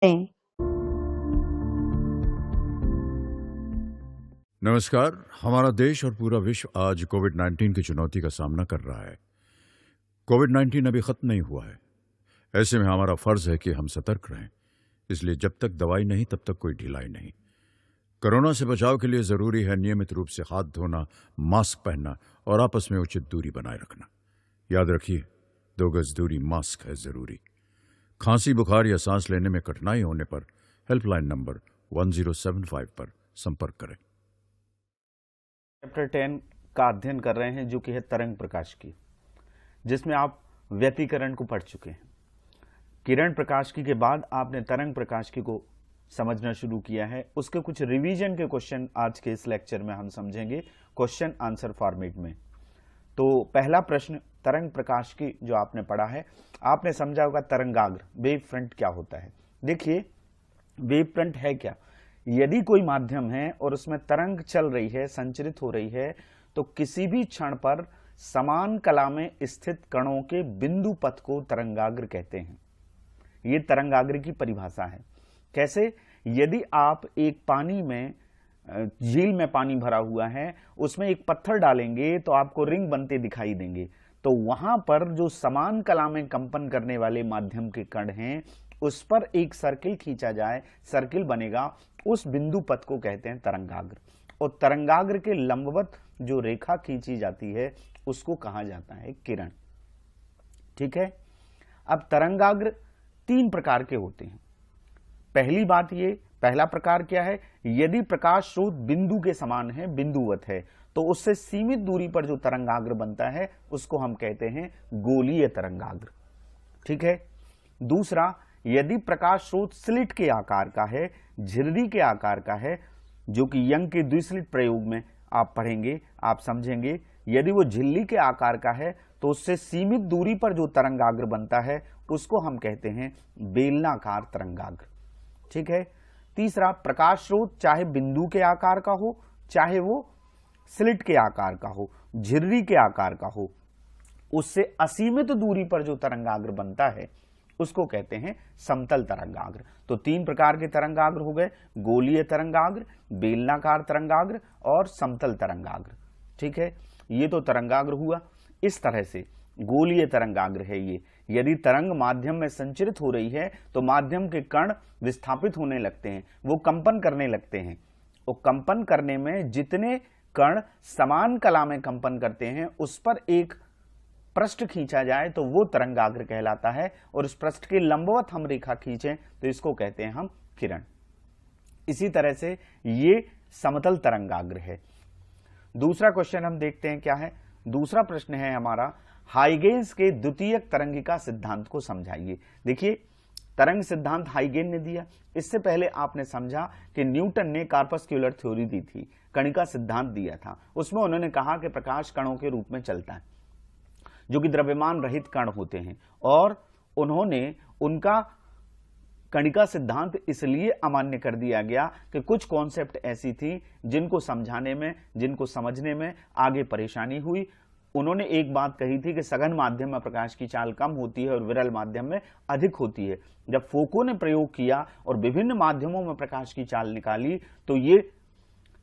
नहीं। नमस्कार। हमारा देश और पूरा विश्व आज कोविड-19 की चुनौती का सामना कर रहा है। कोविड-19 अभी खत्म नहीं हुआ है। ऐसे में हमारा फर्ज है कि हम सतर्क रहें। इसलिए जब तक दवाई नहीं तब तक कोई ढिलाई नहीं। कोरोना से बचाव के लिए जरूरी है नियमित रूप से हाथ धोना, मास्क पहनना और आपस में उचित दूरी बनाए रखना। याद रखिए, 2 गज दूरी मास्क है जरूरी। खांसी, बुखार या सांस लेने में कठिनाई होने पर हेल्पलाइन नंबर 1075 पर संपर्क करें। चैप्टर 10 का अध्ययन कर रहे हैं, जो कि है तरंग प्रकाश की, जिसमें आप व्यतिकरण को पढ़ चुके हैं। किरण प्रकाशिकी के बाद आपने तरंग प्रकाशिकी को समझना शुरू किया है। उसके कुछ रिवीजन के क्वेश्चन आज के इस लेक्चर में हम समझेंगे, क्वेश्चन आंसर फॉर्मेट में। तो पहला प्रश्न, तरंग प्रकाशिकी जो आपने पढ़ा है, आपने समझा होगा तरंगाग्र, वेव फ्रंट क्या होता है। देखिए, वेव फ्रंट है क्या? यदि कोई माध्यम है और उसमें तरंग चल रही है, संचरित हो रही है, तो किसी भी क्षण पर समान कला में स्थित कणों के बिंदु पथ को तरंगाग्र कहते हैं। ये तरंगाग्र की परिभाषा है। कैसे? यदि आप एक पानी में, झील में पानी भरा हुआ है, उसमें एक पत्थर डालेंगे तो आपको रिंग बनते दिखाई देंगे। तो वहां पर जो समान कला में कंपन करने वाले माध्यम के कण हैं, उस पर एक सर्किल खींचा जाए, सर्किल बनेगा, उस बिंदु पथ को कहते हैं तरंगाग्र। और तरंगाग्र के लंबवत जो रेखा खींची जाती है उसको कहा जाता है किरण। ठीक है। अब तरंगाग्र 3 प्रकार के होते हैं। पहली बात, ये पहला प्रकार क्या है? यदि प्रकाश स्रोत बिंदु के समान है, बिंदुवत है, तो उससे सीमित दूरी पर जो तरंगाग्र बनता है उसको हम कहते हैं गोलीय तरंगाग्र। ठीक है। दूसरा, यदि प्रकाश स्रोत स्लिट के आकार का है, झिर्री के आकार का है, जो कि यंग के द्विस्लिट प्रयोग में आप पढ़ेंगे, आप समझेंगे, यदि वो झिल्ली के आकार का है तो उससे सीमित दूरी पर जो तरंगाग्र बनता है उसको हम कहते हैं बेलनाकार तरंगाग्र। ठीक है। तीसरा, प्रकाश स्रोत चाहे बिंदु के आकार का हो, चाहे वो स्लिट के आकार का हो, झिर्री के आकार का हो, उससे असीमित दूरी पर जो तरंगाग्र बनता है उसको कहते हैं समतल तरंगाग्र। तो 3 प्रकार के तरंगाग्र हो गए, गोलीय तरंगाग्र, बेलनाकार तरंगाग्र और समतल तरंगाग्र। ठीक है। ये तो तरंगाग्र हुआ। इस तरह से गोलीय तरंगाग्र है ये। यदि तरंग माध्यम में संचरित हो रही है तो माध्यम के कण विस्थापित होने लगते हैं, वो कंपन करने लगते हैं। और कंपन करने में जितने कण समान कला में कंपन करते हैं उस पर एक पृष्ठ खींचा जाए तो वो तरंगाग्र कहलाता है। और उस पृष्ठ के लंबवत हम रेखा खींचें तो इसको कहते हैं हम किरण। इसी तरह से ये समतल तरंगाग्र है। दूसरा क्वेश्चन हम देखते हैं क्या है। दूसरा प्रश्न है हमारा, हाइगेन्स के द्वितीयक तरंगिका सिद्धांत को समझाइए। देखिए, तरंग सिद्धांत हाइगेन ने दिया। इससे पहले आपने समझा कि न्यूटन ने कार्पस्क्यूलर थ्योरी दी थी, कणिका सिद्धांत दिया था। उसमें उन्होंने कहा कि प्रकाश कणों के रूप में चलता है, जो कि द्रव्यमान रहित कण होते हैं। और उन्होंने उनका कणिका सिद्धांत इसलिए अमान्य कर दिया गया कि कुछ कॉन्सेप्ट ऐसी थी जिनको समझाने में, जिनको समझने में आगे परेशानी हुई। उन्होंने एक बात कही थी कि सघन माध्यम में प्रकाश की चाल कम होती है और विरल माध्यम में अधिक होती है। जब फोको ने प्रयोग किया और विभिन्न माध्यमों में प्रकाश की चाल निकाली तो ये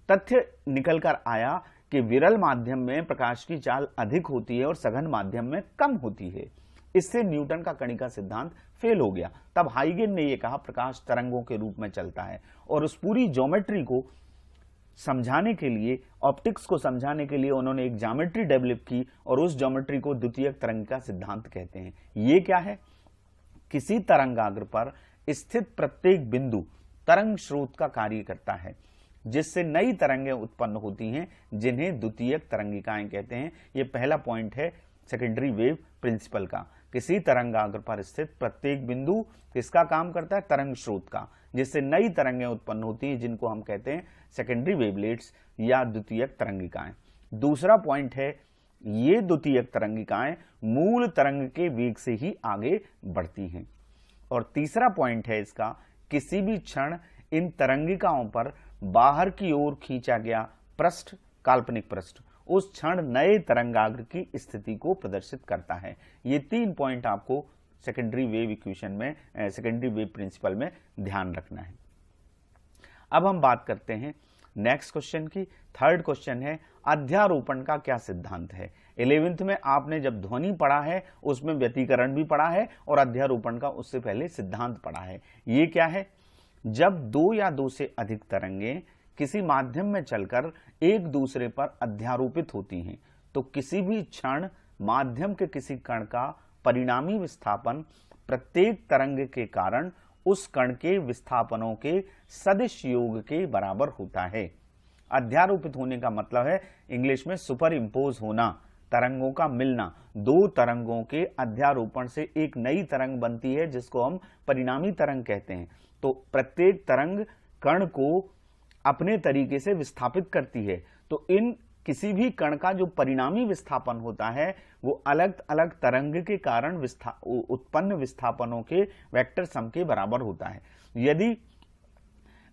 तथ्य निकल कर आया कि विरल माध्यम में प्रकाश की चाल अधिक होती है और सघन माध्यम में कम होती है। इससे न्यूटन का कणिका सिद्धांत फेल हो गया। तब हाइगेन ने यह कहा प्रकाश तरंगों के रूप में चलता है। और उस पूरी ज्योमेट्री को समझाने के लिए, ऑप्टिक्स को समझाने के लिए उन्होंने एक ज्योमेट्री डेवलप की और उस ज्योमेट्री को द्वितीयक तरंगिका सिद्धांत कहते हैं। ये क्या है? किसी तरंगाग्र पर स्थित प्रत्येक बिंदु तरंग स्रोत का कार्य करता है, जिससे नई तरंगें उत्पन्न होती हैं, जिन्हें द्वितीयक तरंगिकाएं कहते हैं। यह पहला पॉइंट है सेकेंडरी वेव प्रिंसिपल का। किसी तरंगाग्र पर स्थित प्रत्येक बिंदु किसका काम करता है? तरंग स्रोत का, जिससे नई तरंगें उत्पन्न होती हैं, जिनको हम कहते हैं सेकेंडरी वेवलेट्स या द्वितीयक तरंगिकाएं। दूसरा पॉइंट है, ये द्वितीयक तरंगिकाएं मूल तरंग के वेग से ही आगे बढ़ती हैं। और तीसरा पॉइंट है इसका, किसी भी क्षण इन तरंगिकाओं पर बाहर की ओर खींचा गया पृष्ठ, काल्पनिक पृष्ठ, उस क्षण नए तरंगाग्र की स्थिति को प्रदर्शित करता है। ये 3 पॉइंट आपको सेकेंडरी वेव इक्वेशन में, सेकेंडरी वेव प्रिंसिपल में ध्यान रखना है। अब हम बात करते हैं नेक्स्ट क्वेश्चन की। थर्ड क्वेश्चन है अध्यारोपण का क्या सिद्धांत है। 11th में आपने जब ध्वनि पढ़ा है उसमें व्यतिकरण भी पढ़ा है और अध्यारोपण का उससे पहले सिद्धांत पढ़ा है। ये क्या है? जब दो या दो से अधिक तरंगें किसी माध्यम में चलकर एक दूसरे पर अध्यारोपित होती हैं तो किसी भी क्षण माध्यम के किसी कण का परिणामी विस्थापन प्रत्येक तरंग के कारण उस कण के विस्थापनों के सदिश योग के बराबर होता है। अध्यारोपित होने का मतलब है इंग्लिश में सुपर इम्पोज होना, तरंगों का मिलना। दो तरंगों के अध्यारोपण से एक नई तरंग बनती है जिसको हम परिणामी तरंग कहते हैं। तो प्रत्येक तरंग कण को अपने तरीके से विस्थापित करती है। तो इन किसी भी कण का जो परिणामी विस्थापन होता है वो अलग अलग तरंग के कारण उत्पन्न विस्थापनों के वेक्टर सम के बराबर होता है। यदि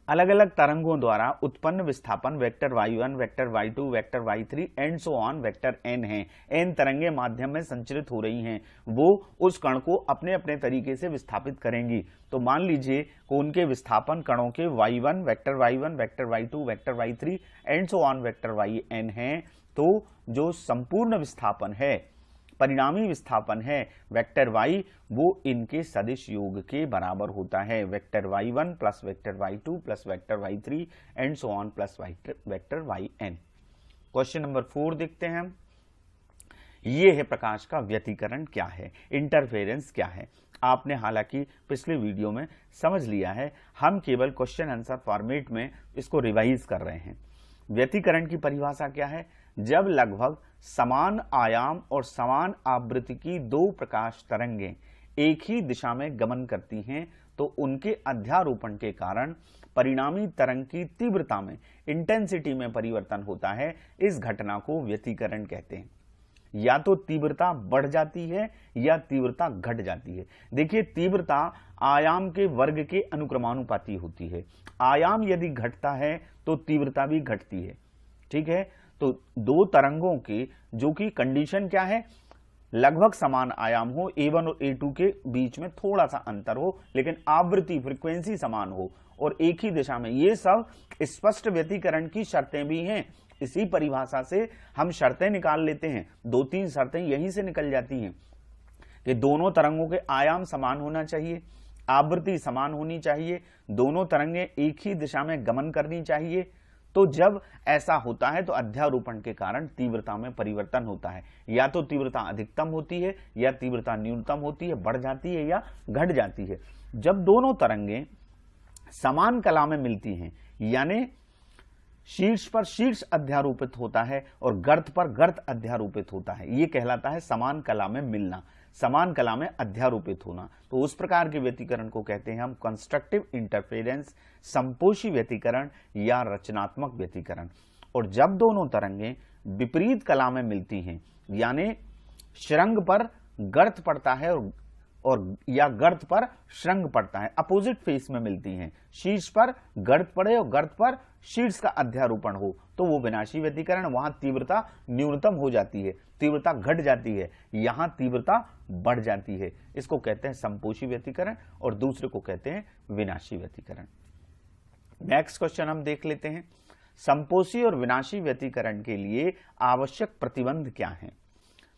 अलग अलग तरंगों द्वारा उत्पन्न विस्थापन vector y1, vector y2, vector y3 and so on vector n है, n तरंगे माध्यम में संचरित हो रही हैं, वो उस कण को अपने अपने तरीके से विस्थापित करेंगी। तो मान लीजिए कि उनके विस्थापन कणों के y1, vector y1, vector y2, vector y3 and so on vector yn हैं। तो जो संपूर्ण विस्थापन है, परिणामी विस्थापन है वेक्टर y, वो इनके सदिश योग के बराबर होता है। Vector y1 plus vector y2 plus vector y3 and so on plus vector yn। Question number 4 देखते हैं हम। ये है प्रकाश का व्यतिकरण क्या है, इंटरफेरेंस क्या है। आपने हालांकि पिछले वीडियो में समझ लिया है, हम केवल क्वेश्चन आंसर फॉर्मेट में इसको रिवाइज कर रहे हैं। व्यतिकरण की परिभाषा क्या है? जब लगभग समान आयाम और समान आवृत्ति की दो प्रकाश तरंगें एक ही दिशा में गमन करती हैं तो उनके अध्यारोपण के कारण परिणामी तरंग की तीव्रता में, इंटेंसिटी में परिवर्तन होता है। इस घटना को व्यतिकरण कहते हैं। या तो तीव्रता बढ़ जाती है या तीव्रता घट जाती है। देखिए, तीव्रता आयाम के वर्ग के अनुक्रमानुपाती होती है। आयाम यदि घटता है तो तीव्रता भी घटती है। ठीक है, तो दो तरंगों के जो कि कंडीशन क्या है, लगभग समान आयाम हो, A1 और A2 के बीच में थोड़ा सा अंतर हो, लेकिन आवृत्ति फ्रीक्वेंसी समान हो और एक ही दिशा में, ये सब स्पष्ट व्यतिकरण की शर्तें भी हैं। इसी परिभाषा से हम शर्तें निकाल लेते हैं। 2-3 शर्तें यहीं से निकल जाती हैं कि दोनों तरंगों के आयाम समान होना चाहिए, आवृत्ति समान होनी चाहिए, दोनों तरंगें एक ही दिशा में गमन करनी चाहिए। तो जब ऐसा होता है तो अध्यारोपण के कारण तीव्रता में परिवर्तन होता है। या तो तीव्रता अधिकतम होती है या तीव्रता न्यूनतम होती है, बढ़ जाती है या घट जाती है। जब दोनों तरंगें समान कला में मिलती हैं, यानी शीर्ष पर शीर्ष अध्यारोपित होता है और गर्त पर गर्त अध्यारोपित होता है, ये कहलाता है समान कला में मिलना, समान कला में अध्यारोपित होना। तो उस प्रकार के व्यतिकरण को कहते हैं हम कंस्ट्रक्टिव इंटरफेरेंस, संपोषी व्यतिकरण या रचनात्मक व्यतिकरण। और जब दोनों तरंगें विपरीत कला में मिलती हैं, यानी शृंग पर गर्त पड़ता है और या गर्त पर शृंग पड़ता है, अपोजिट फेस में मिलती हैं, शीर्ष पर गर्त पड़े और गर्त पर शीर्ष का अध्यारोपण हो, तो वो विनाशी व्यतिकरण, वहां तीव्रता न्यूनतम हो जाती है, तीव्रता घट जाती है, यहां तीव्रता बढ़ जाती है। इसको कहते हैं संपोषी व्यतिकरण और दूसरे को कहते हैं विनाशी व्यतिकरण। नेक्स्ट क्वेश्चन हम देख लेते हैं। संपोषी और विनाशी व्यतिकरण के लिए आवश्यक प्रतिबंध क्या है?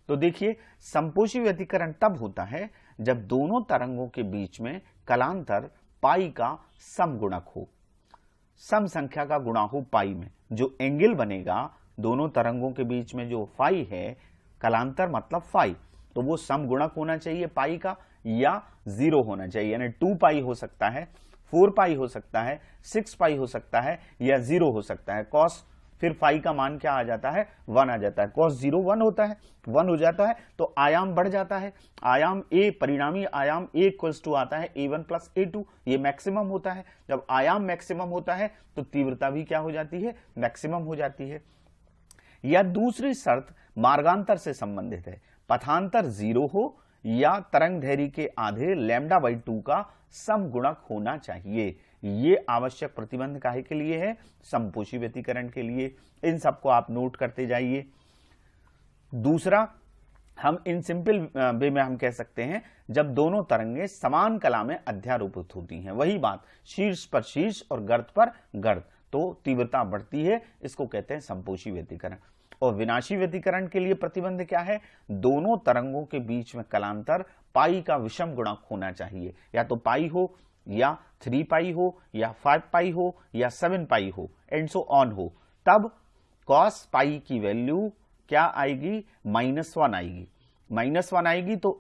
तो देखिए, संपोषी व्यतिकरण तब होता है जब दोनों तरंगों के बीच में कलांतर पाई का समगुणक हो, सम संख्या का गुणा हो पाई में। जो एंगल बनेगा दोनों तरंगों के बीच में, जो फाई है, कलांतर मतलब फाई, तो वो समगुणक होना चाहिए पाई का या 0 होना चाहिए। यानी 2 पाई हो सकता है, 4 पाई हो सकता है, 6 पाई हो सकता है या 0 हो सकता है। कॉस फिर फाई का मान क्या आ जाता है? 1 आ जाता है। कॉस 0 1 होता है, 1 हो जाता है तो आयाम बढ़ जाता है। आयाम A, परिणामी आयाम A इक्वल्स टू आता है A1 प्लस A2, ये मैक्सिमम होता है। जब आयाम मैक्सिमम होता है तो तीव्रता भी क्या हो जाती है? मैक्सिमम हो जाती है। या दूसरी शर्त मार्गांतर से संबंधित है, पथांतर 0 हो या तरंग दैर्घ्य के आधे λ/2 का समगुणक होना चाहिए। ये आवश्यक प्रतिबंध काहे के लिए है? संपोषी व्यतिकरण के लिए। इन सबको आप नोट करते जाइए। दूसरा, हम इन सिंपल वे में हम कह सकते हैं जब दोनों तरंगें समान कला में अध्यारोपित होती हैं, वही बात शीर्ष पर शीर्ष और गर्त पर गर्त, तो तीव्रता बढ़ती है, इसको कहते हैं संपोषी व्यतिकरण। और विनाशी व्यतिकरण के लिए प्रतिबंध क्या है? दोनों तरंगों के बीच में कलांतर पाई का विषम गुणक होना चाहिए, या तो पाई हो या 3 पाई हो या 5 पाई हो या 7 पाई हो एंड सो ऑन हो, तब कॉस पाई की वैल्यू क्या आएगी? -1 आएगी। -1 आएगी तो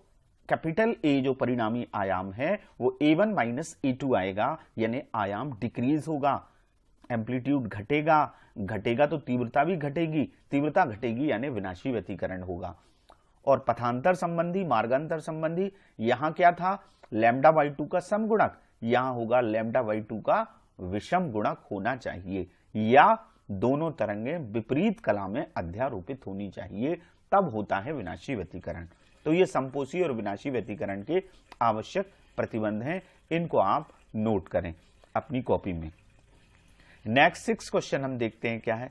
कैपिटल ए जो परिणामी आयाम है वो A1 - A2 आएगा, यानी आयाम डिक्रीज होगा, एम्पलीट्यूड घटेगा, घटेगा तो तीव्रता भी घटेगी, तीव्रता घटेगी यानी विनाशी व्यतिकरण होगा। और पथांतर संबंधी, मार्गांतर संबंधी, यहां क्या था? λ/2 का समगुणक, यहां होगा λ/2 का विषम गुणक होना चाहिए, या दोनों तरंगें विपरीत कला में अध्यारोपित होनी चाहिए, तब होता है विनाशी व्यतिकरण। तो ये संपोषी और विनाशी व्यतिकरण के आवश्यक प्रतिबंध हैं, इनको आप नोट करें अपनी कॉपी में। नेक्स्ट 6 क्वेश्चन हम देखते हैं क्या है।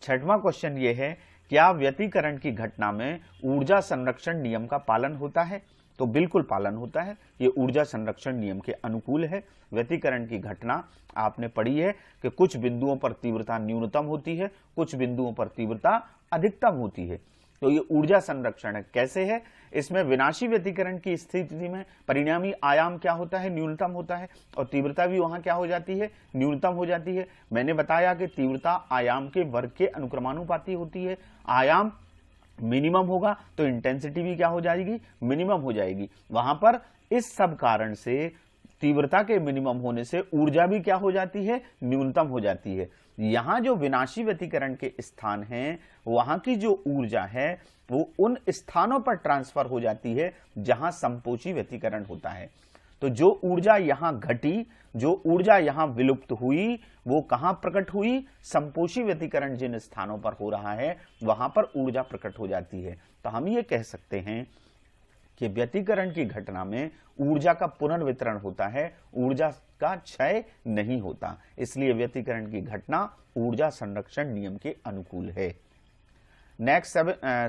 6वां क्वेश्चन ये है, क्या व्यतिकरण की घटना में ऊर्जा संरक्षण नियम का पालन होता है? तो बिल्कुल पालन होता है, ये ऊर्जा संरक्षण नियम के अनुकूल है। व्यतिकरण की घटना आपने पढ़ी है कि कुछ बिंदुओं पर तीव्रता न्यूनतम होती है, कुछ बिंदुओं पर तीव्रता अधिकतम होती है, तो ये ऊर्जा संरक्षण है। कैसे है? इसमें विनाशी व्यतिकरण की स्थिति में परिणामी आयाम क्या होता है? न्यूनतम होता है, और तीव्रता भी वहां क्या हो जाती है? न्यूनतम हो जाती है। मैंने बताया कि तीव्रता आयाम के वर्ग के अनुक्रमानुपाती होती है, आयाम मिनिमम होगा तो इंटेंसिटी भी क्या हो जाएगी? मिनिमम हो जाएगी। वहां पर इस सब कारण से तीव्रता के मिनिमम होने से ऊर्जा भी क्या हो जाती है? न्यूनतम हो जाती है। यहां जो विनाशी व्यतिकरण के स्थान हैं, वहां की जो ऊर्जा है वो उन स्थानों पर ट्रांसफर हो जाती है जहां संपोषी व्यतिकरण होता है। तो जो ऊर्जा यहां घटी, जो ऊर्जा यहां विलुप्त हुई, वो कहां प्रकट हुई? संपोषी व्यतिकरण जिन स्थानों पर हो रहा है वहां पर ऊर्जा प्रकट हो जाती है। तो हम ये कह सकते हैं कि व्यतिकरण की घटना में ऊर्जा का पुनर्वितरण होता है, ऊर्जा का क्षय नहीं होता, इसलिए व्यतिकरण की घटना ऊर्जा संरक्षण नियम के अनुकूल है। नेक्स्ट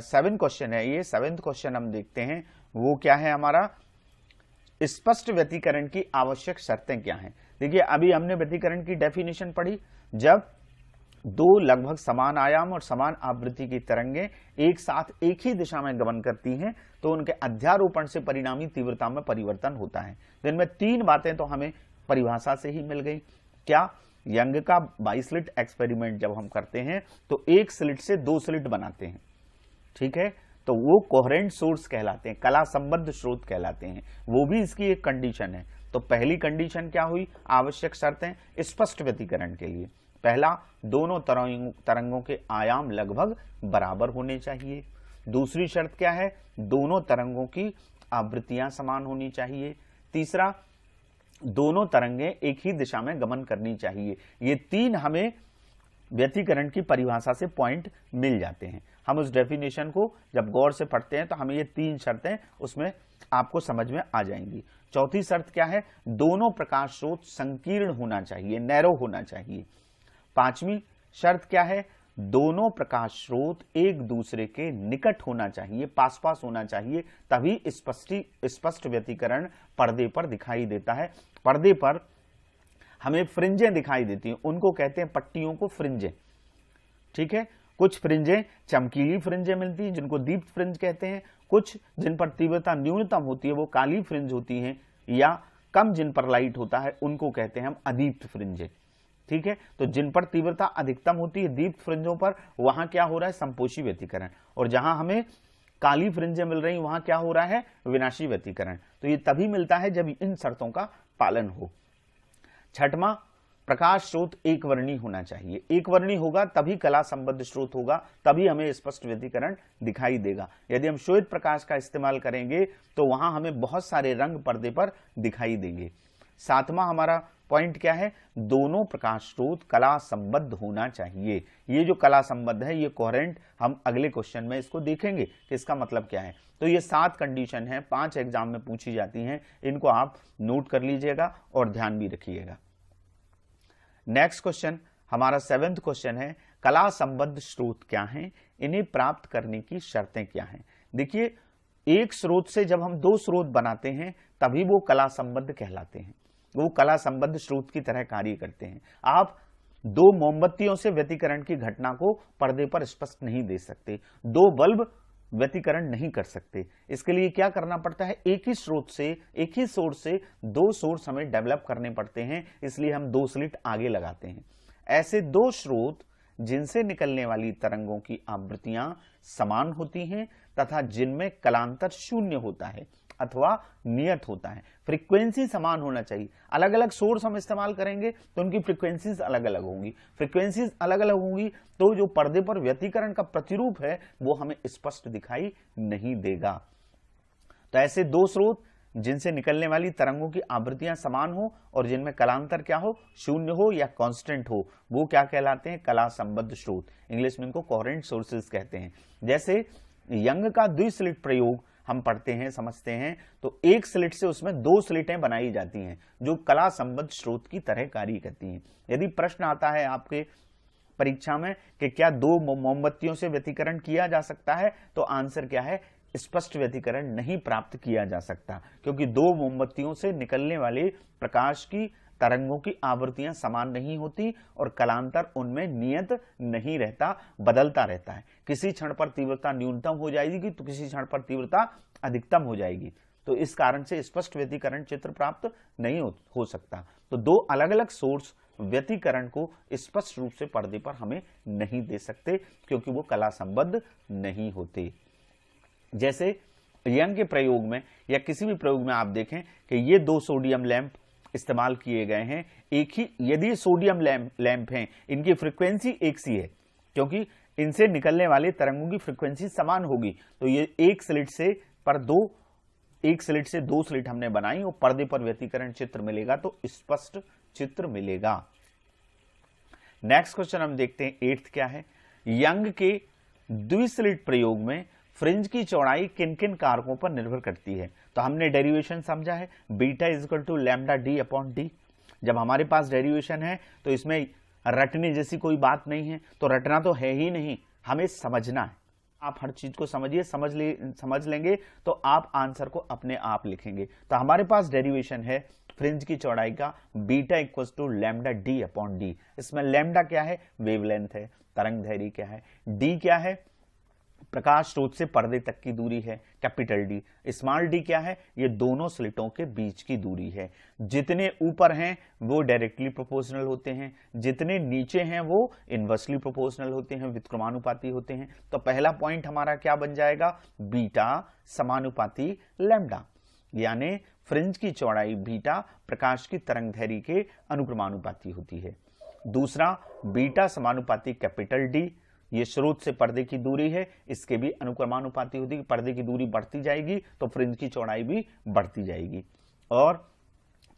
7 क्वेश्चन है, ये 7th क्वेश्चन हम देखते हैं, वो क्या है हमारा? स्पष्ट व्यतिकरण की आवश्यक शर्तें क्या हैं? देखिए, अभी हमने व्यतिकरण की डेफिनेशन पढ़ी, जब दो लगभग समान आयाम और समान आवृत्ति की तरंगें एक साथ एक ही दिशा में गमन करती हैं तो उनके अध्यारोपण से परिणामी तीव्रता में परिवर्तन होता है। इनमें 3 बातें तो हमें परिभाषा से ही मिल गई। क्या? यंग का बाइस्लिट एक्सपेरिमेंट जब हम करते हैं तो एक स्लिट से 2 स्लिट बनाते हैं, ठीक है, तो वो कोहेरेंट सोर्स कहलाते हैं, कला संबद्ध स्रोत कहलाते हैं, वो भी इसकी एक कंडीशन है। तो पहली कंडीशन क्या हुई? आवश्यक शर्तें स्पष्ट व्यतिकरण के लिए, पहला, दोनों तरंगों के आयाम लगभग बराबर होने चाहिए। दूसरी शर्त क्या है? दोनों तरंगों की आवृत्तियां समान होनी चाहिए। तीसरा, दोनों तरंगें एक ही दिशा में गमन करनी चाहिए। ये 3 हमें व्यतिकरण की परिभाषा से पॉइंट मिल जाते हैं। हम उस डेफिनेशन को जब गौर से पढ़ते हैं तो हमें ये 3 शर्तें उसमें आपको समझ में आ जाएंगी। चौथी शर्त क्या है? दोनों प्रकाश स्रोत संकीर्ण होना चाहिए, नैरो होना चाहिए। 5वीं शर्त क्या है? दोनों प्रकाश स्रोत एक दूसरे के निकट होना चाहिए, पास पास होना चाहिए, तभी स्पष्ट व्यतिकरण पर्दे पर दिखाई देता है। पर्दे पर हमें फ्रिंजें दिखाई देती हैं, उनको कहते हैं पट्टियों को फ्रिंजें, ठीक है। कुछ फ्रिंजें चमकीली फ्रिंजें मिलती हैं जिनको दीप्त फ्रिंज कहते हैं, कुछ जिन पर तीव्रता न्यूनतम होती है वो काली फ्रिंज होती हैं, या कम जिन पर लाइट होता है उनको कहते हैं हम अदीप्त फ्रिंजें, ठीक है। तो जिन पर तीव्रता अधिकतम होती है दीप्त फ्रिंजों पर, वहां क्या हो रहा है? संपोषी व्यतिकरण, और जहां हमें काली फ्रिंजें मिल रही वहां क्या हो रहा है? विनाशी व्यतिकरण। तो ये तभी मिलता है जब इन शर्तों का पालन हो। 6वां, प्रकाश स्रोत एक वर्णी होना चाहिए। एक वर्णी होगा तभी कला संबद्ध स्रोत होगा, तभी हमें स्पष्ट व्यतिकरण दिखाई देगा। यदि हम श्वेत प्रकाश का इस्तेमाल करेंगे तो वहां हमें बहुत सारे रंग पर्दे पर दिखाई देंगे। 7वां हमारा पॉइंट क्या है? दोनों प्रकाश स्रोत कला संबद्ध होना चाहिए। ये जो कला संबद्ध है ये कोहेरेंट, हम अगले क्वेश्चन में इसको देखेंगे कि इसका मतलब क्या है। तो ये 7 कंडीशन है, 5 एग्जाम में पूछी जाती हैं, इनको आप नोट कर लीजिएगा और ध्यान भी रखिएगा। नेक्स्ट क्वेश्चन हमारा 7th क्वेश्चन है, कला संबद्ध स्रोत क्या हैं, इन्हें प्राप्त करने की शर्तें क्या हैं। देखिए, एक स्रोत से जब हम दो स्रोत बनाते हैं तभी वो कला संबद्ध कहलाते हैं, वो कला संबद्ध स्रोत की तरह कार्य करते हैं। आप दो मोमबत्तियों से व्यतिकरण की घटना को पर्दे पर स्पष्ट नहीं दे सकते, दो बल्ब व्यतिकरण नहीं कर सकते। इसके लिए क्या करना पड़ता है, एक ही स्रोत से, एक ही सोर्स से दो सोर्स हमें डेवलप करने पड़ते हैं, इसलिए हम दो स्लिट आगे लगाते हैं। ऐसे दो स्रोत जिनसे निकलने वाली तरंगों की आवृत्तियां समान होती हैं तथा जिनमें कलांतर शून्य होता है अथवा नियत होता है। फ्रीक्वेंसी समान होना चाहिए। अलग अलग सोर्स हम इस्तेमाल करेंगे तो उनकी फ्रीक्वेंसीज अलग अलग होंगी, फ्रीक्वेंसीज अलग अलग होंगी तो जो पर्दे पर व्यतिकरण का प्रतिरूप है वो हमें स्पष्ट दिखाई नहीं देगा। तो ऐसे दो स्रोत जिनसे निकलने वाली तरंगों की आवृत्तियां समान हो और जिनमें कलांतर क्या हो, शून्य हो या कांस्टेंट हो, वो क्या कहलाते हैं, कला संबद्ध स्रोत। इंग्लिश में इनको कोहेरेंट सोर्सेज कहते हैं। जैसे यंग का द्विस्लिट प्रयोग हम पढ़ते हैं, समझते हैं, तो एक स्लिट से उसमें दो स्लिटें बनाई जाती हैं जो कला संबद्ध स्रोत की तरह कार्य करती हैं। यदि प्रश्न आता है आपके परीक्षा में कि क्या दो मोमबत्तियों से व्यतिकरण किया जा सकता है, तो आंसर क्या है, स्पष्ट व्यतिकरण नहीं प्राप्त किया जा सकता, क्योंकि दो मोमबत्तियों से निकलने वाले प्रकाश की तरंगों की आवृत्तियां समान नहीं होती और कलांतर उनमें नियत नहीं रहता, बदलता रहता है। किसी क्षण पर तीव्रता न्यूनतम हो जाएगी तो किसी क्षण पर तीव्रता अधिकतम हो जाएगी, तो इस कारण से स्पष्ट व्यतिकरण चित्र प्राप्त नहीं हो सकता। तो दो अलग अलग सोर्स व्यतिकरण को स्पष्ट रूप से पर्दे पर हमें नहीं दे सकते क्योंकि वो कला संबद्ध नहीं होते। जैसे यंग के प्रयोग में या किसी भी प्रयोग में आप देखें कि ये दो सोडियम लैंप इस्तेमाल किए गए हैं, एक ही, यदि सोडियम लैंप हैं, इनकी फ्रीक्वेंसी एक सी है क्योंकि इनसे निकलने वाले तरंगों की फ्रीक्वेंसी समान होगी, तो ये एक स्लिट से दो स्लिट हमने बनाई और पर्दे पर व्यतिकरण चित्र मिलेगा तो स्पष्ट चित्र मिलेगा। नेक्स्ट क्वेश्चन हम देखते हैं, 8th क्या है, यंग के द्विस्लिट प्रयोग में फ्रिंज की चौड़ाई किन किन कारकों पर निर्भर करती है। तो हमने डेरिवेशन समझा है, beta is equal to lambda D upon D. जब हमारे पास डेरिवेशन है तो इसमें रटने जैसी कोई बात नहीं है, तो रटना तो है ही नहीं, हमें समझना है। आप हर चीज को समझिए, समझ लेंगे तो आप आंसर को अपने आप लिखेंगे। तो हमारे पास डेरिवेशन है फ्रिंज की चौड़ाई का, beta equals to lambda D upon D. इसमें लैम्डा क्या है, वेवलेंथ है, तरंग दैर्घ्य क्या है, डी क्या है, प्रकाश स्रोत से पर्दे तक की दूरी है, कैपिटल डी। स्मॉल डी क्या है, ये दोनों स्लिटों के बीच की दूरी है। जितने ऊपर हैं वो डायरेक्टली प्रोपोर्शनल होते हैं, जितने नीचे हैं वो इनवर्सली प्रोपोर्शनल होते हैं, व्युत्क्रमानुपाती होते हैं। तो पहला पॉइंट हमारा क्या बन जाएगा, बीटा समानुपाती लैम्डा, यानी फ्रिंज की चौड़ाई बीटा प्रकाश की तरंग दैर्घ्य के अनुक्रमानुपाती होती है। दूसरा, बीटा समानुपाती कैपिटल डी, ये स्रोत से पर्दे की दूरी है, इसके भी अनुक्रमानुपाती होती है। पर्दे की दूरी बढ़ती जाएगी तो फ्रिंज की चौड़ाई भी बढ़ती जाएगी। और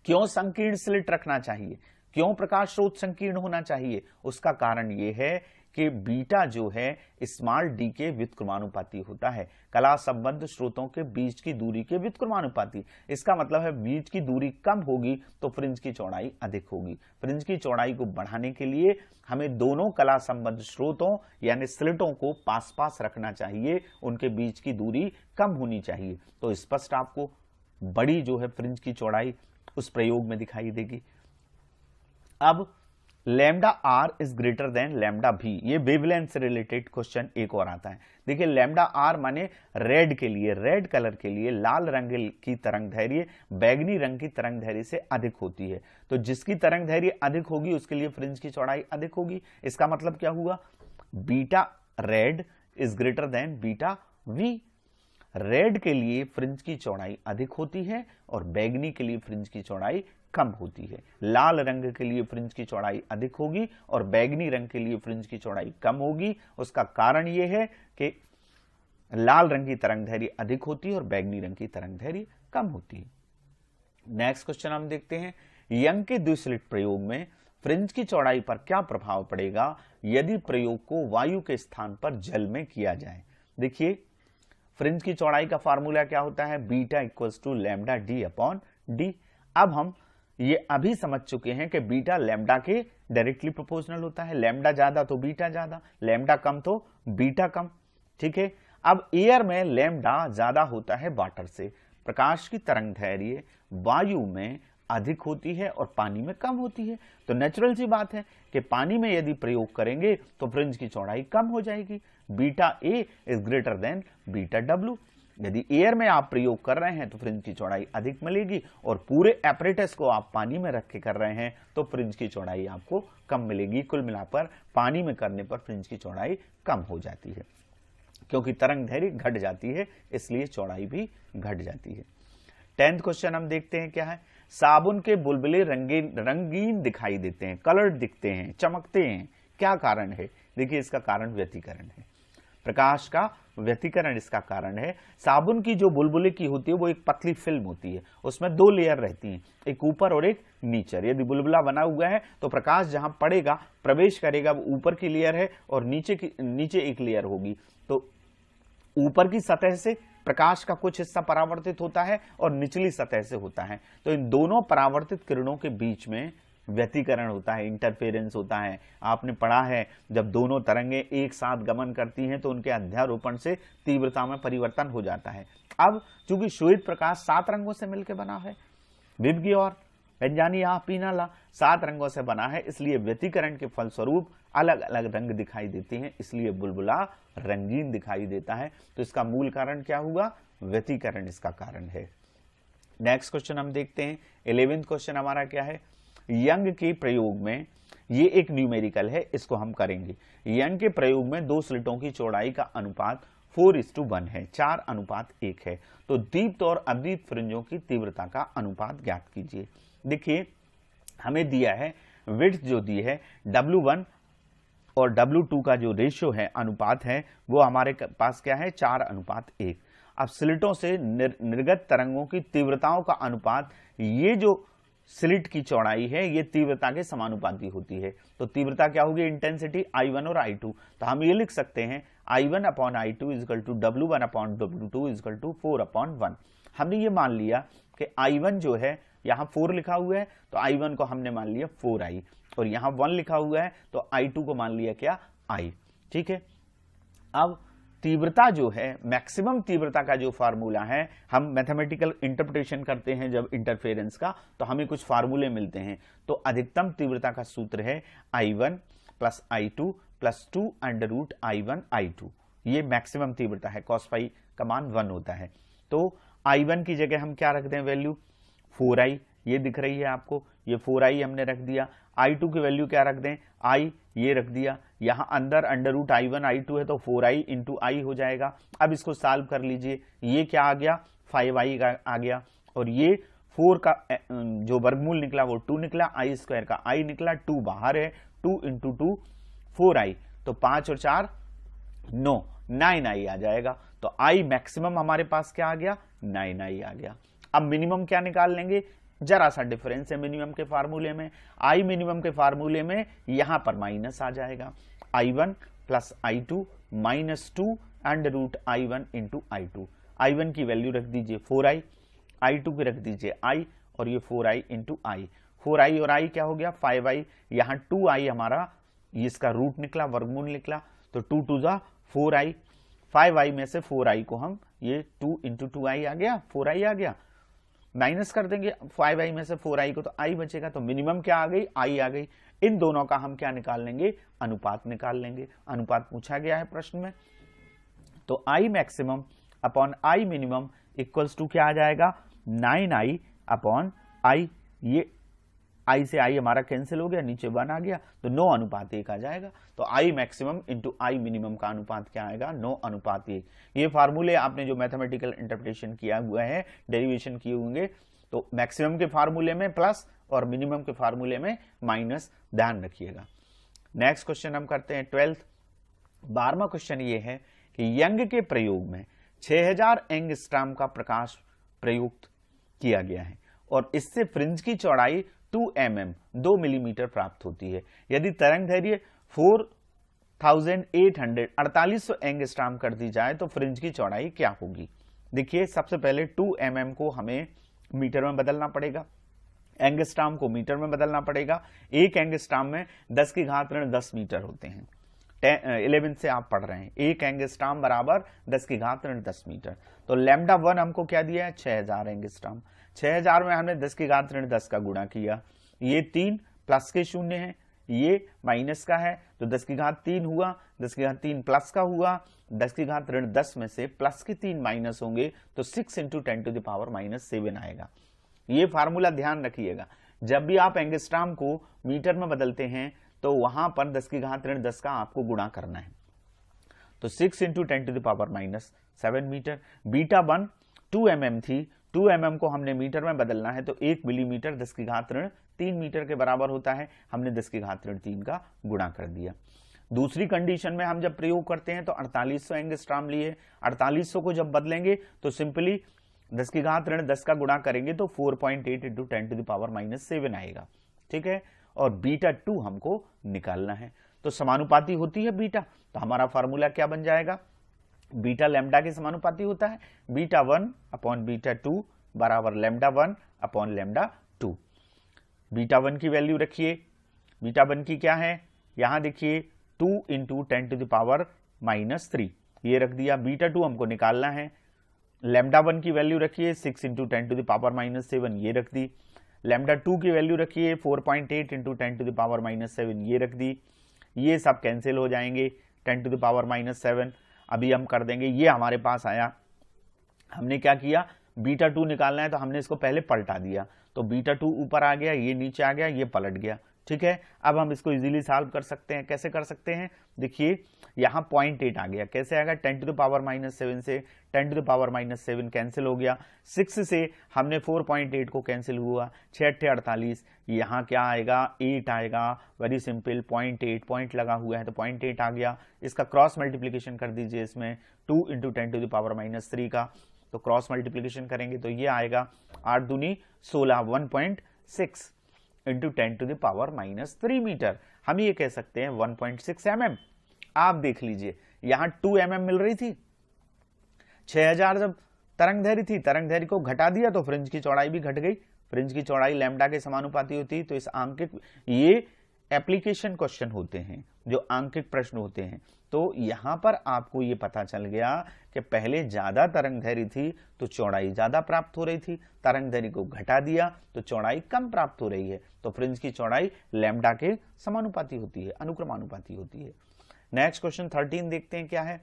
क्यों संकीर्ण स्लिट रखना चाहिए, क्यों प्रकाश स्रोत संकीर्ण होना चाहिए, उसका कारण यह है कि बीटा जो है स्मॉल डी के व्युत्क्रमानुपाती होता है, कला संबद्ध स्रोतों के बीच की दूरी के व्युत्क्रमानुपाती। इसका मतलब है बीच की दूरी कम होगी तो फ्रिंज की चौड़ाई अधिक होगी। फ्रिंज की चौड़ाई को बढ़ाने के लिए हमें दोनों कला संबद्ध स्रोतों यानी स्लिटों को पास पास रखना चाहिए, उनके बीच की दूरी कम होनी चाहिए। तो स्पष्ट आपको बड़ी जो है फ्रिंज की चौड़ाई उस प्रयोग में दिखाई देगी। अब lambda R is greater than lambda भी, ये वेवलेंथ से रिलेटेड क्वेश्चन एक और आता है। देखिए लैम्डा आर माने रेड के लिए, रेड कलर के लिए लाल रंग की तरंग दैर्घ्य बैगनी रंग की तरंग दैर्घ्य से अधिक होती है। तो जिसकी तरंग दैर्घ्य अधिक होगी उसके लिए फ्रिंज की चौड़ाई अधिक होगी। इसका मतलब क्या हुआ, beta red is greater then beta V. Red के लिए फ्रिंज की चौड़ाई अधिक होती है और बैगनी के लिए फ्रिंज की चौड़ाई कम होती है। लाल रंग के लिए फ्रिंज की चौड़ाई अधिक होगी और बैगनी रंग के लिए फ्रिंज की चौड़ाई कम होगी। उसका कारण यह है कि लाल रंग की तरंग दैर्घ्य अधिक होती है और बैगनी रंग की तरंग दैर्घ्य कम होती है। नेक्स्ट क्वेश्चन हम देखते हैं, यंग के द्विस्लिट प्रयोग में फ्रिंज की चौड़ाई पर क्या प्रभाव पड़ेगा यदि प्रयोग को वायु के स्थान पर जल में किया जाए। देखिए फ्रिंज की चौड़ाई का फार्मूला क्या होता है, beta equals to lambda D upon D. अब हम ये अभी समझ चुके हैं कि बीटा लैम्डा के डायरेक्टली प्रोपोर्शनल होता है, लैम्डा ज्यादा तो बीटा ज्यादा, लैम्डा कम तो बीटा कम। ठीक है, अब एयर में लैम्डा ज्यादा होता है वाटर से। प्रकाश की तरंग दैर्घ्य वायु में अधिक होती है और पानी में कम होती है। तो नेचुरल सी बात है कि पानी में यदि प्रयोग करेंगे तो फ्रिंज की चौड़ाई कम हो जाएगी। Beta A is greater then beta W. यदि एयर में आप प्रयोग कर रहे हैं तो फ्रिंज की चौड़ाई अधिक मिलेगी, और पूरे एपरेटस को आप पानी में रख के कर रहे हैं तो फ्रिंज की चौड़ाई आपको कम मिलेगी। कुल मिलाकर पानी में करने पर फ्रिंज की चौड़ाई कम हो जाती है, क्योंकि तरंग दैर्घ्य घट जाती है, इसलिए चौड़ाई भी घट जाती है। 10th क्वेश्चन हम देखते हैं क्या है। साबुन के बुलबुले रंगीन दिखाई देते हैं, कलर्ड दिखते हैं, चमकते हैं, क्या कारण है? देखिए, इसका कारण व्यतिकरण है। प्रकाश का व्यतिकरण इसका कारण है। साबुन की जो बुलबुले की होती है वो एक पतली फिल्म होती है, उसमें 2 लेयर रहती हैं, एक ऊपर और एक नीचे। यदि बुलबुला बना हुआ है तो प्रकाश जहां पड़ेगा, प्रवेश करेगा, वो ऊपर की लेयर है और नीचे एक लेयर होगी। तो ऊपर की सतह से प्रकाश का कुछ हिस्सा परावर्तित होता है और निचली सतह से होता है। तो इन दोनों परावर्तित किरणों के बीच में व्यतिकरण होता है, इंटरफेरेंस होता है। आपने पढ़ा है, जब दोनों तरंगें एक साथ गमन करती हैं तो उनके अध्यारोपण से तीव्रता में परिवर्तन हो जाता है। अब चूंकि श्वेत प्रकाश 7 रंगों से मिलकर बना है, विबग्योर और बेंजानिया पीनाला 7 रंगों से बना है, इसलिए व्यतिकरण के फलस्वरूप अलग अलग रंग दिखाई देते हैं, इसलिए बुलबुला रंगीन दिखाई देता है। तो इसका मूल कारण क्या हुआ? व्यतिकरण इसका कारण है। नेक्स्ट क्वेश्चन हम देखते हैं। 11th क्वेश्चन हमारा क्या है। यंग के प्रयोग में, ये एक न्यूमेरिकल है, इसको हम करेंगे। यंग के प्रयोग में 2 स्लिटों की चौड़ाई का अनुपात 4:1 है, 4:1 है। तो दीप्त और अदीप्त फ्रिंजों की तीव्रता का अनुपात ज्ञात कीजिए। देखिए, हमें दिया है विड्थ जो दी है W1 और W2 का जो रेशियो है, अनुपात है, वो हमारे पास क्या है? 4:1। अब स्लिटों से निर्गत तरंगों की तीव्रताओं का अनुपात, ये जो स्लिट की चौड़ाई है ये तीव्रता के समानुपाती होती है। तो तीव्रता क्या होगी? इंटेंसिटी I1 और I2। तो हम ये लिख सकते हैं I1/I2 = W1/W2 = 4/1। हमने ये मान लिया कि I1 जो है, यहां 4 लिखा हुआ है तो I1 को हमने मान लिया 4I, और यहां 1 लिखा हुआ है तो I2 को मान लिया क्या? I। ठीक है। अब तीव्रता जो है, मैक्सिमम तीव्रता का जो फार्मूला है, हम मैथमेटिकल इंटरप्रिटेशन करते हैं जब इंटरफेरेंस का, तो हमें कुछ फार्मूले मिलते हैं। तो अधिकतम तीव्रता का सूत्र है I1 + I2 + 2√I1I2। ये मैक्सिमम तीव्रता है, cos phi का मान 1 होता है। तो I1 की जगह हम क्या रखते हैं वैल्यू? 4I, ये दिख रही है आपको, ये 4I हमने रख दिया। I2 की वैल्यू क्या रख दें? I, ये रख दिया। यहां अंदर √I1I2 है तो 4I × I हो जाएगा। अब इसको सॉल्व कर लीजिए, ये क्या आ गया? 5I का आ गया, और ये 4 का जो वर्गमूल निकला वो 2 निकला, I² का I निकला, 2 बाहर है, 2 × 2 4I, तो 5 और 4 9, 9I आ जाएगा। तो I मैक्सिमम हमारे पास क्या आ गया? 9I आ गया। अब मिनिमम क्या निकाल लेंगे? जरा सा डिफरेंस है मिनिमम के फार्मूले में। I मिनिमम के फार्मूले में यहां पर माइनस आ जाएगा। I1 + I2 - 2√I1 × I2। I1 की वैल्यू रख दीजिए 4I, I2 की रख दीजिए I, और ये 4I × I। 4I और I क्या हो गया? 5I। यहां 2I हमारा इसका रूट निकला, वर्गमूल निकला, तो 2 2 जा 4I। 5I में से 4I को हम, ये 2 × 2I आ गया, 4I आ गया, माइनस कर देंगे 5I में से 4I को, तो I बचेगा। तो मिनिमम क्या आ गई? I आ गई। इन दोनों का हम क्या निकाल लेंगे? अनुपात निकाल लेंगे। अनुपात पूछा गया है प्रश्न में, तो I maximum upon I minimum equals to क्या आ जाएगा? 9I/I। ये I से I हमारा कैंसिल हो गया, नीचे 1 आ गया, तो 9:1 आ जाएगा। तो I मैक्सिमम × I मिनिमम का अनुपात क्या आएगा? 9:1। ये फार्मूले आपने जो मैथमेटिकल इंटरप्रिटेशन किया हुआ है, डेरिवेशन किए होंगे, तो मैक्सिमम के फार्मूले में प्लस और मिनिमम के फार्मूले में माइनस, ध्यान रखिएगा। नेक्स्ट क्वेश्चन हम करते हैं 12th। 12वां क्वेश्चन ये है कि यंग के प्रयोग में 6000 एंगस्ट्रॉम का प्रकाश प्रयुक्त किया गया है, और इससे फ्रिंज की चौड़ाई 2 mm 2 मिलीमीटर प्राप्त होती है। यदि तरंग दैर्घ्य 4800 एंगस्ट्रॉम कर दी जाए तो फ्रिंज की चौड़ाई क्या होगी? देखिए, सबसे पहले 2 mm को हमें मीटर में बदलना पड़ेगा, एंगस्ट्रॉम को मीटर में बदलना पड़ेगा। एक एंगस्ट्रॉम में 10⁻10 मीटर होते हैं। 11 से आप पढ़ रहे हैं, 1 एंगस्ट्रॉम बराबर 10 की घात ऋण 10 मीटर। तो लैम्डा 1 हमको क्या दिया है, 6000 एंगस्ट्रॉम। 6000 में हमने 10 की घात ऋण 10 का गुणा किया, ये 3 प्लस के शून्य है, ये माइनस का है, तो 10 की घात 3 हुआ, 10 की घात 3 प्लस का हुआ, 10 की घात ऋण 10 में से प्लस के 3 माइनस होंगे तो 6 into 10 to the power minus 7 आएगा। ये फार्मूला ध्यान रखिएगा, जब भी आप एंगस्ट्रॉम को मीटर में बदलते हैं तो वहां पर 10 की घात ऋण 10 का आपको गुणा करना है। तो 6 into 10 to the power minus 7 metre. Beta 1 2 mm थी, 2 mm को हमने मीटर में बदलना है तो 1 मिलीमीटर 10 की घात ऋण 3 मीटर के बराबर होता है, हमने 10 की घात ऋण 3 का गुणा कर दिया। दूसरी कंडीशन में हम जब प्रयोग करते हैं तो 4800 एंगस्ट्रॉम लिए, 4800 को जब बदलेंगे तो सिंपली 10 की घात ऋण 10 का गुणा करेंगे तो 4.8 into 10 to the power minus 7 आएगा, ठीक है। और बीटा 2 हमको निकालना है, तो समानुपाती होती है बीटा, तो हमारा फार्मूला क्या बन जाएगा, बीटा लैम्डा के समानुपाती होता है, बीटा 1 अपॉन बीटा 2 बराबर लैम्डा 1 अपॉन लैम्डा 2। बीटा 1 की वैल्यू रखिए, बीटा 1 की क्या है, यहां देखिए 2 into 10 to the power minus 3, ये रख दिया। बीटा 2 हमको निकालना है, लैम्डा 1 की वैल्यू रखिए 6 into 10 to the power minus 7, ये रख दी। लैम्डा 2 की वैल्यू रखिए 4.8 into 10 to the power minus 7, ये रख दी। ये सब कैंसिल हो जाएंगे, 10 टू द पावर माइनस 7 अभी हम कर देंगे। ये हमारे पास आया, हमने क्या किया, बीटा 2 निकालना है तो हमने इसको पहले पलटा दिया, तो बीटा 2 ऊपर आ गया, ये नीचे आ गया, ये पलट गया, ठीक है। अब हम इसको इजीली सॉल्व कर सकते हैं, कैसे कर सकते हैं, देखिए यहाँ 0.8 आ गया, कैसे आएगा, 10 टू द पावर माइनस 7 से 10 to the power minus 7 cancel हो गया, 6 से हमने 4.8 को कैंसिल हुआ, 6 48, यहाँ क्या आएगा, 8 आएगा, वेरी सिंपल, 0.8 पॉइंट लगा हुआ है तो 0.8 आ गया। इसका क्रॉस मल्टीप्लीकेशन कर दीजिए, इसमें 2 into 10 to the power minus 3 का, तो क्रॉस मल्टीप्लीकेशन करेंगे तो ये आएगा 8 दूनी 16, 1.6 into 10 to the power minus 3 metre. हम ये कह सकते हैं 1.6 mm। आप देख लीजिए यहां 2 mm मिल रही थी, 6000 जब तरंग दैर्घ्य थी, तरंग दैर्घ्य को घटा दिया तो फ्रिंज की चौड़ाई भी घट गई, फ्रिंज की चौड़ाई लैम्डा के समानुपाती होती है। तो इस आंकिक, ये एप्लीकेशन क्वेश्चन होते हैं जो आंकिक प्रश्न होते हैं, तो यहां पर आपको ये पता चल गया कि पहले ज्यादा तरंग दैर्घ्य थी तो चौड़ाई ज्यादा प्राप्त हो रही थी, तरंग दैर्घ्य को घटा दिया तो चौड़ाई कम प्राप्त हो रही है, तो फ्रिंज की चौड़ाई लैम्डा के समानुपाती होती है, अनुक्रमानुपाती होती है। नेक्स्ट क्वेश्चन 13 देखते हैं क्या है,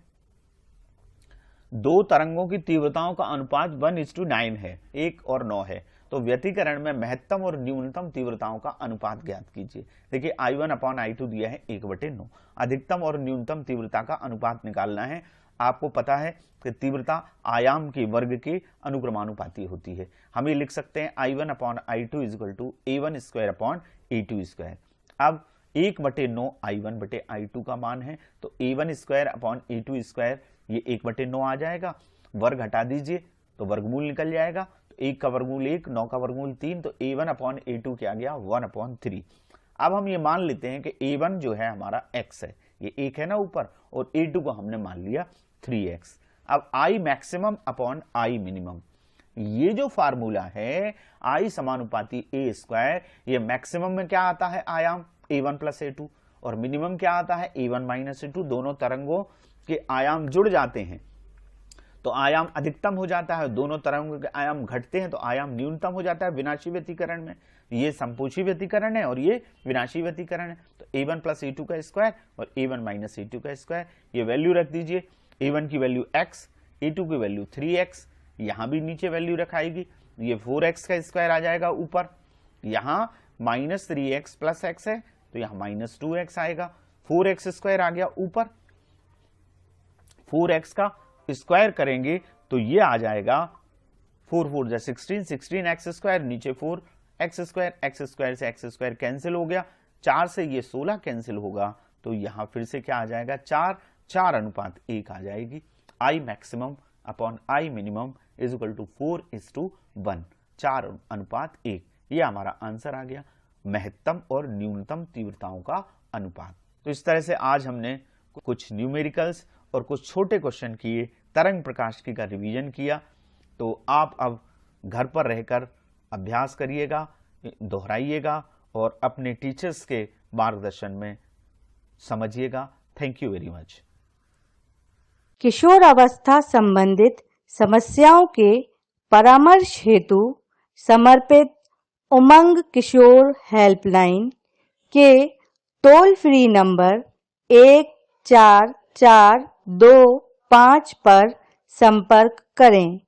दो तरंगों की तीव्रताओं का अनुपात 1:9 है, 1 और 9 है, तो व्यतिकरण में महत्तम और न्यूनतम तीव्रताओं का अनुपात ज्ञात कीजिए। देखिए I1 अपॉन I2 दिया है 1/9, अधिकतम और न्यूनतम तीव्रता का अनुपात निकालना है। आपको पता है कि तीव्रता आयाम के वर्ग के अनुक्रमानुपाती होती है। हम ये लिख सकते हैं I1 upon I2 equal to A1 square upon A2 square. अब 1/9 I1 बटे I2 का मान है, तो A1 square upon A2 square ये 1/9 आ जाएगा, वर्ग हटा दीजिए तो वर्गमूल निकल जाएगा, तो 1 का वर्गमूल 1, 9 का वर्गमूल 3, तो A1 अपॉन A2 क्या गया 1/3। अब हम ये मान लेते हैं कि A1 जो है हमारा x है, ये 1 है ना ऊपर, और A2 को हमने मान लिया 3x। अब I maximum upon I minimum, ये जो फार्मूला है I समानुपाती A स्क्वायर, ये मैक्सिमम में क्या आता है आयाम A1 प्लस A2, और मिनिमम क्या आता है A1 माइनस A2। दोनों तरंगों के आयाम जुड़ जाते हैं तो आयाम अधिकतम हो जाता है, दोनों तरंगों के आयाम घटते हैं तो आयाम न्यूनतम हो जाता है विनाशी व्यतिकरण में। ये संपोषी व्यतिकरण है और ये विनाशी व्यतिकरण है, तो A1 प्लस A2 का स्क्वायर और A1 माइनस A2 का स्क्वायर, ये वैल्यू रख दीजिए। A1 की वैल्यू x, A2 की वैल्यू 3x, यहां भी नीचे वैल्यू रखाएगी, ये 4x का स्क्वायर आ जाएगा ऊपर, यहां माइनस 3x प्लस x है तो यहां माइनस 2x आएगा, 4x स्क्वायर आ गया ऊपर, 4x का स्क्वायर करेंगे तो ये आ जाएगा 4 4 जा 16, 16x स्क्वायर, नीचे 4x स्क्वायर, x स्क्वायर से x स्क्वायर कैंसिल हो गया, 4 से ये 16 कैंसिल होगा, तो यहां फिर से क्या आ जाएगा 4:1 आ जाएगी। I maximum upon I minimum is equal to 4:1, 4:1, ये हमारा आंसर आ गया, महत्तम और न्यूनतम तीव्रताओं का अनुपात। तो इस तरह से आज हमने कुछ न्यूमेरिकल्स और कुछ छोटे क्वेश्चन किए, तरंग प्रकाशिकी का रिवीजन किया। तो आप अब घर पर रहकर अभ्यास करिएगा, दोहराइएगा और अपने टीचर्स के मार्गदर्शन में समझिएगा थैंक यू वेरी मच। किशोर अवस्था संबंधित समस्याओं के परामर्श हेतु समर्पित उमंग किशोर हेल्पलाइन के टोल फ्री नंबर 144225 पर संपर्क करें।